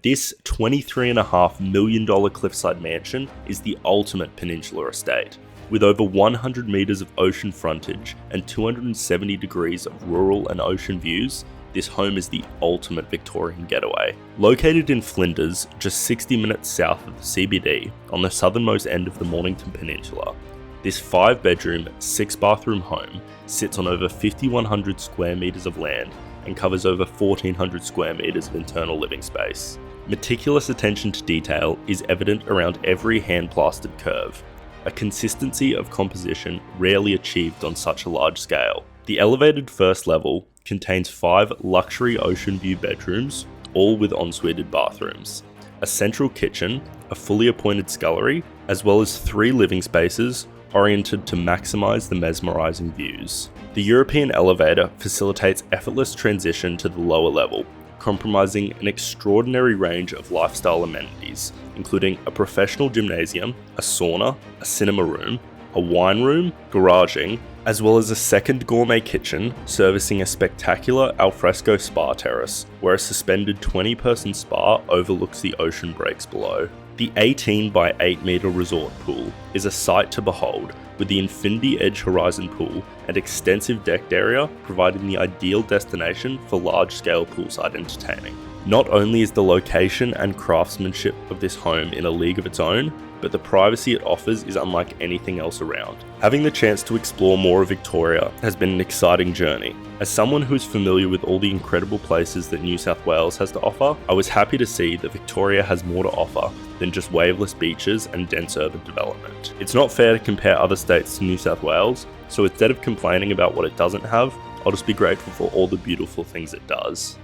This $23.5 million cliffside mansion is the ultimate peninsula estate. With over 100 metres of ocean frontage and 270 degrees of rural and ocean views, this home is the ultimate Victorian getaway. Located in Flinders, just 60 minutes south of the CBD, on the southernmost end of the Mornington Peninsula, this 5-bedroom, 6-bathroom home sits on over 5,100 square metres of land and covers over 1,400 square metres of internal living space. Meticulous attention to detail is evident around every hand-plastered curve, a consistency of composition rarely achieved on such a large scale. The elevated first level contains 5 luxury ocean view bedrooms, all with ensuited bathrooms, a central kitchen, a fully appointed scullery, as well as 3 living spaces oriented to maximise the mesmerizing views. The European elevator facilitates effortless transition to the lower level, comprising an extraordinary range of lifestyle amenities, including a professional gymnasium, a sauna, a cinema room, a wine room, garaging, as well as a second gourmet kitchen servicing a spectacular alfresco spa terrace, where a suspended 20-person spa overlooks the ocean breaks below. The 18 by 8 metre resort pool is a sight to behold, with the infinity edge horizon pool and extensive decked area providing the ideal destination for large-scale poolside entertaining. Not only is the location and craftsmanship of this home in a league of its own, but the privacy it offers is unlike anything else around. Having the chance to explore more of Victoria has been an exciting journey. As someone who is familiar with all the incredible places that New South Wales has to offer, I was happy to see that Victoria has more to offer than just waveless beaches and dense urban development. It's not fair to compare other states to New South Wales, so instead of complaining about what it doesn't have, I'll just be grateful for all the beautiful things it does.